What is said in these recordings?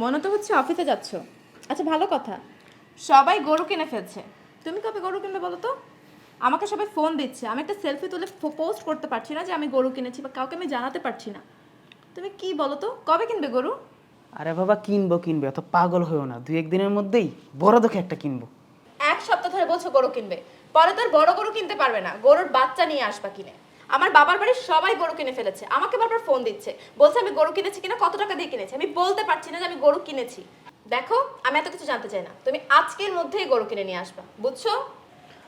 মনে তো হচ্ছে অফিসে যাচ্ছ। আচ্ছা ভালো কথা, সবাই গরু কিনে ফেলছে, তুমি কবে গরু কিনবে বলো তো? আমাকে সবাই ফোন দিচ্ছে, আমি একটা সেলফি তুলে পোস্ট করতে পারছি না যে আমি গরু কিনেছি, বা কাউকে আমি জানাতে পারছি না। তুমি কি বলো তো, কবে কিনবে গরু? আরে বাবা, কিনবো কিনবো, এত পাগল হয়েও না। 2-1 দিনের মধ্যেই বড় দেখে একটা কিনবো। এক সপ্তাহ ধরে বলছো গরু কিনবে, পরে তো আর বড় গরু কিনতে পারবে না, গরুর বাচ্চা নিয়ে আসবা কিনে। আমার বাবার বাড়ির সবাই গরু কিনে ফেলেছে, আমাকে বারবার ফোন দিচ্ছে, বলছে আমি গরু কিনেছি কিনা, কত টাকা দিয়ে কিনেছি। আমি বলতে পারছি না যে আমি গরু কিনেছি। দেখো, আমি এত কিছু জানতে চাই না, তুমি আজকের মধ্যেই গরু কিনে নিয়ে আসবা, বুঝছো?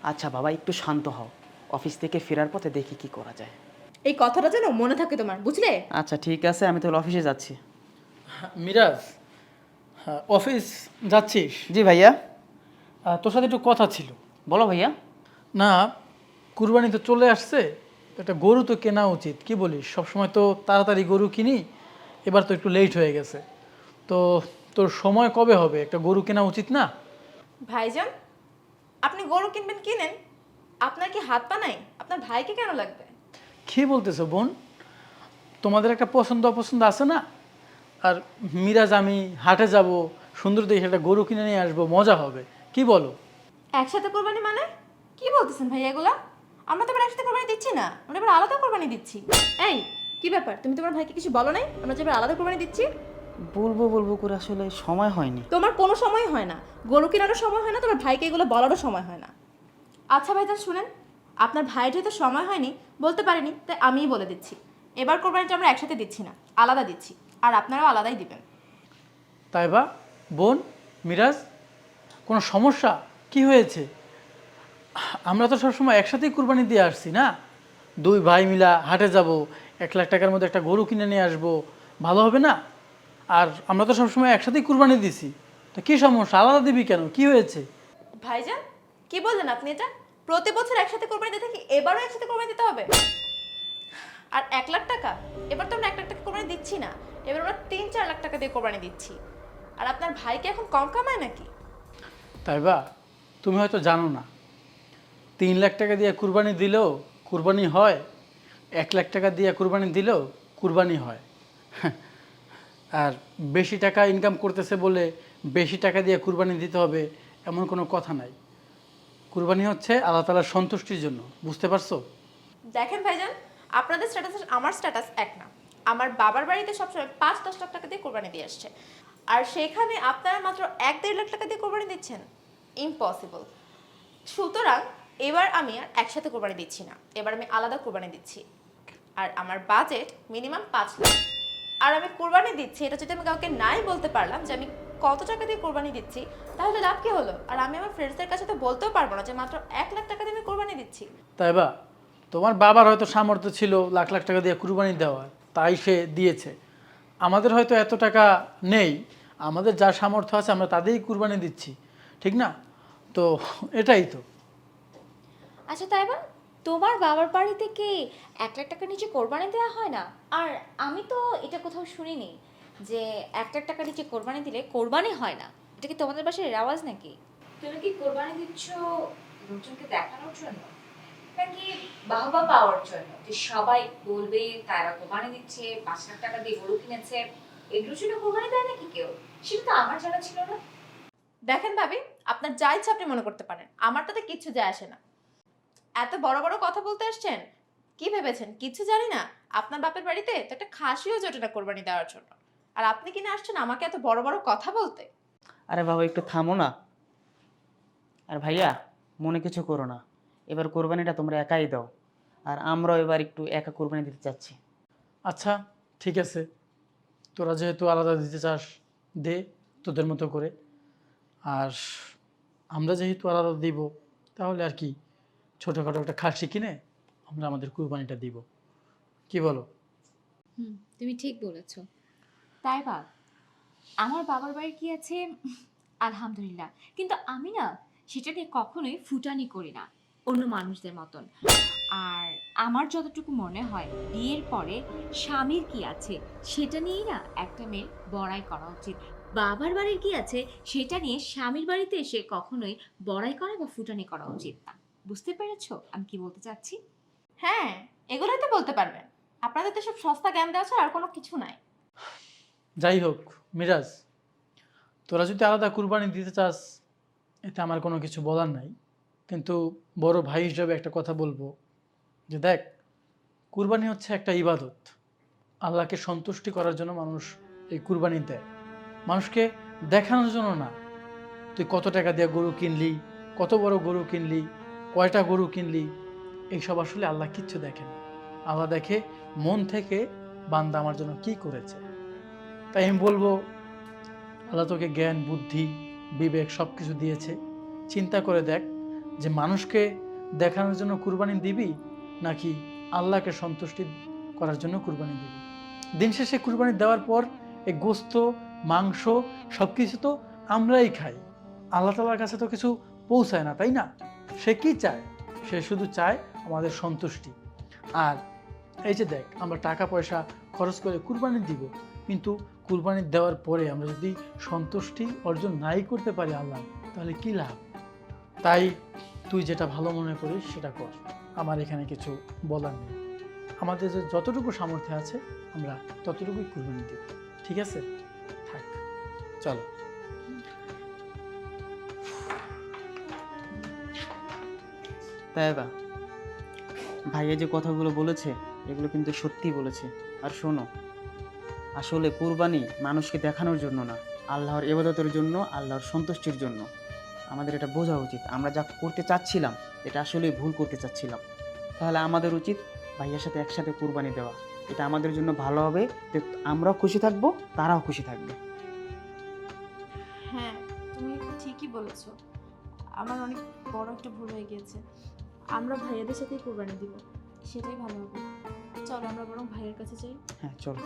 আচ্ছা বাবা, একটু শান্ত হও। অফিস থেকে ফেরার পথে দেখি কি করা যায়। এই কথাটা যেন মনে থাকে তোমার, বুঝলে? আচ্ছা ঠিক আছে, আমি তাহলে অফিসে যাচ্ছি। মিরাজ, হ্যাঁ, অফিস যাচ্ছিস? জি ভাইয়া। তোর সাথে একটু কথা ছিল। বলো ভাইয়া। না, কুরবানি তো চলে আসছে, তো একটা গরু তো কেনা উচিত, কি বলিস? সবসময় তো তাড়াতাড়ি গরু কিনি, এবার তো একটু লেট হয়ে গেছে। তো তোর সময় কবে হবে? একটা গরু কেনা উচিত না? ভাইজান, আপনি গরু কিনবেন কিনেন, আপনার কি হাত পা নাই? আপনার ভাইকে কেন লাগবে? কী বলতেছো বোন? তোমাদের একটা পছন্দ অপছন্দ আছে না? আর মিরাজ আমি হাটে যাব, সুন্দর দেখে একটা গরু কিনে নিয়ে আসবো, মজা হবে, কি বলো? একসাথে কোরবানি মানে কি বলতেছেন ভাইয়া এগুলা? আমরা তো এবার একসাথে কোরবানি দিচ্ছি না, আমরা এবার আলাদা কোরবানি দিচ্ছি। এই, কি ব্যাপার, তুমি তোমার ভাইকে কিছু বলো নাই আমরা যে এবার আলাদা কোরবানি দিচ্ছি? বলবো বলবো করে আসলে সময় হয়নি। তোমার কোনো সময় হয় না, গরু কেনারও সময় হয় না, তোমার ভাইকে এগুলো বলারও সময় হয় না। আচ্ছা ভাইজান শুনেন, আপনার ভাইয়ের যেহেতু সময় হয়নি, বলতে পারেনি, তাই আমিই বলে দিচ্ছি, এবার কোরবানিটা আমরা একসাথে দিচ্ছি না, আলাদা দিচ্ছি। আর আপনারাও আলাদাই দিবেন। তাই বা? বোন, মিরাজ, কোনো সমস্যা কি হয়েছে? আমরা তো সবসময় একসাথেই কুরবানি দিয়ে আসছি না? দুই ভাই মিলা হাটে যাব, 1 লাখ টাকার মধ্যে একটা গরু কিনে নিয়ে আসবো, ভালো হবে না? আর আমরা তো সবসময় একসাথেই কুরবানি দিছি, তো কী সমস্যা? আলাদা দিবি কেন? কি হয়েছে? ভাইজান, কি বললেন আপনি এটা? প্রতি বছর একসাথে কোরবানি দিয়ে থাকি, এবারও একসাথে কোরবানি দিতে হবে? আর 1 লাখ টাকা? এবার তো আমরা 1 লাখ টাকা কোরবানি দিচ্ছি না, এবার আমরা 3-4 লাখ টাকা দিয়ে কোরবানি দিচ্ছি। আর আপনার ভাইকে এখন কম কামায় নাকি? তাই বা? তুমি হয়তো জানো না, 3 লাখ টাকা দিয়ে কুরবানি দিলেও কুরবানি হয়, 1 লাখ টাকা দিয়ে কুরবানি দিলেও কুরবানি হয়। আর বেশি টাকা ইনকাম করতেছে বলে বেশি টাকা দিয়ে কুরবানি দিতে হবে এমন কোনো কথা নাই। কুরবানি হচ্ছে আল্লাহ তাআলার সন্তুষ্টির জন্য, বুঝতে পারছো? দেখেন ভাইজান, আপনাদের স্ট্যাটাস আর আমার স্ট্যাটাস এক না। আমার বাবার বাড়িতে সবসময় 5-10 লাখ টাকা দিয়ে কোরবানি দিয়ে আসছে, আর সেখানে আপনারা মাত্র 1-1.5 লাখ টাকা দিয়ে কোরবানি দিচ্ছেন। ইম্পসিবল। সুতরাং এবার আমি আর একসাথে কোরবানি দিচ্ছি না, এবার আমি আলাদা কোরবানি দিচ্ছি। আর আমার বাজেট মিনিমাম 5 লাখ। আর আমি কোরবানি দিচ্ছি, এটা যদি আমি কাউকে নাই বলতে পারলাম যে আমি কত টাকা দিয়ে কোরবানি দিচ্ছি, তাহলে লাভ কি হলো? আর আমি আমার ফ্রেন্ডসদের কাছে তো বলতেও পারবো না যে মাত্র 1 লাখ টাকা দিয়ে আমি কোরবানি দিচ্ছি। তাই বা? তোমার বাবার হয়তো সামর্থ্য ছিল লাখ লাখ টাকা দিয়ে কুরবানি দেওয়ার, তাই সে দিয়েছে। আমাদের হয়তো এত টাকা নেই, আমাদের যার সামর্থ্য আছে আমরা তাদেরই কুরবানি দিচ্ছি, ঠিক না? তো এটাই তো। আচ্ছা তাইবা, তোমার বাবার বাড়িতে কি 1 লাখ টাকার নিচে কোরবানি দেওয়া হয় না? আর আমি তো এটা কোথাও শুনিনি যে 1 লাখ টাকার নিচে কোরবানি দিলে কোরবানি হয় না। এটা কি তোমাদের বাসায় রেওয়াজ নাকি? তুমি কি কোরবানি দিচ্ছ লোকজনকে দেখানোর জন্য, নাকি বাহবা পাওয়ার জন্য যে সবাই বলবে তারা কোরবানি দিচ্ছে, 5 লাখ টাকা দিয়ে গরু কিনেছে, এগুলোর জন্য কোরবানি দেয় নাকি কেউ? সেটা তো আমার জানা ছিল না। দেখেন ভাবি, আপনার যা ইচ্ছা আপনি মনে করতে পারেন, আমার তাতে কিচ্ছু যায় আসে না। এত বড় বড় কথা বলতে আসছেন, কি ভেবেছেন কিচ্ছু জানি না? আপনার বাপের বাড়িতে তো একটা খাসিও জোটে না কোরবানি দেওয়ার জন্য, আর আপনি কিনা আসছেন আমাকে এত বড় বড় কথা বলতে? আরে বাবা, একটু থামো না। আর ভাইয়া, মনে কিছু করো না। এবার কোরবানিটা তোমরা একাই দাও। আর আমরাও এবার একটু একা কোরবানি দিতে চাচ্ছি। আচ্ছা ঠিক আছে, তোরা যেহেতু আলাদা দিতে চাস, দে তোদের মতো করে। আর আমরা যেহেতু আলাদা দিব, তাহলে আর কি, ছোটোখাটো একটা খাসি কিনে আমরা আমাদের কুরবানিটা দিব, কি বলো? তুমি ঠিক বলেছো। তাই বা, আমার বাবার বাড়ি কি আছে, আলহামদুলিল্লাহ, কিন্তু আমি না সেটা নিয়ে কখনোই ফুটানি করি না অন্য মানুষদের মতন। আর আমার যতটুকু মনে হয় বিয়ের পরে স্বামীর কি আছে সেটা নিয়েই না একটা মেয়ের বড়াই করা উচিত। বাবার বাড়ির কি আছে সেটা নিয়ে স্বামীর বাড়িতে এসে কখনোই বড়াই করা বা ফুটানি করা উচিত না। বুঝতে পেরেছো আমি কি বলতে চাচ্ছি? হ্যাঁ, এগুলোই তো বলতে পারবেন। আপনাদের তো সব সস্তা জ্ঞান দেওয়া ছাড়া আর কোনো কিছু নাই। যাই হোক মিরাজ, তোরা যদি আলাদা কুরবানি দিতে চাস এতে আমার কোনো কিছু বলার নাই, কিন্তু বড় ভাই হিসেবে একটা কথা বলবো যে দেখ, কুরবানি হচ্ছে একটা ইবাদত। আল্লাহকে সন্তুষ্টি করার জন্য মানুষ এই কুরবানি দেয়, মানুষকে দেখানোর জন্য না। তুই কত টাকা দিয়ে গরু কিনলি, কত বড় গরু কিনলি, কয়টা গরু কিনলি, এইসব আসলে আল্লাহ কিচ্ছু দেখেন। আল্লাহ দেখে মন থেকে বান্দা আমার জন্য কি করেছে। তাই আমি বলবো, আল্লাহ তোকে জ্ঞান, বুদ্ধি, বিবেক সব কিছু দিয়েছে। চিন্তা করে দেখ যে মানুষকে দেখানোর জন্য কুরবানি দিবি নাকি আল্লাহকে সন্তুষ্টি করার জন্য কুরবানি দিবি। দিন শেষে কুরবানি দেওয়ার পর এই গোস্ত, মাংস সব কিছু তো আমরাই খাই, আল্লাহ তাআলার কাছে তো কিছু পৌঁছায় না, তাই না? সে কি চায়? সে শুধু চায় আমাদের সন্তুষ্টি। আর এই যে দেখ, আমরা টাকা পয়সা খরচ করে কুরবানি দিব, কিন্তু কুরবানি দেওয়ার পরে আমরা যদি সন্তুষ্টি অর্জন নাই করতে পারি আল্লাহ, তাহলে কি লাভ? তাই তুই যেটা ভালো মনে করিস সেটা কর, আমার এখানে কিছু বলার নেই। আমাদের যে যতটুকু সামর্থ্য আছে আমরা ততটুকুই কুরবানি দিব, ঠিক আছে? থাক, চলো। তাই বা ভাইয়া যে কথাগুলো বলেছে এগুলো কিন্তু সত্যি বলেছে। আর শোনো, আসলে কুরবানি মানুষকে দেখানোর জন্য না, আল্লাহর ইবাদতের জন্য, আল্লাহর সন্তুষ্টির জন্য। আমাদের এটা বোঝা উচিত, আমরা যা করতে চাচ্ছিলাম এটা আসলেই ভুল করতে চাচ্ছিলাম। তাহলে আমাদের উচিত ভাইয়ার সাথে একসাথে কুরবানি দেওয়া। এটা আমাদের জন্য ভালো হবে, যে আমরাও খুশি থাকবো, তারাও খুশি থাকবে। হ্যাঁ, তুমি ঠিকই বলেছো। আমার অনেক বড় একটা ভুল হয়ে গিয়েছে। আমরা ভাইয়াদের সাথেই কোরবানি দিব, সেটাই ভালো হবে। চলো আমরা বরং ভাইয়ের কাছে যাই। হ্যাঁ চলো।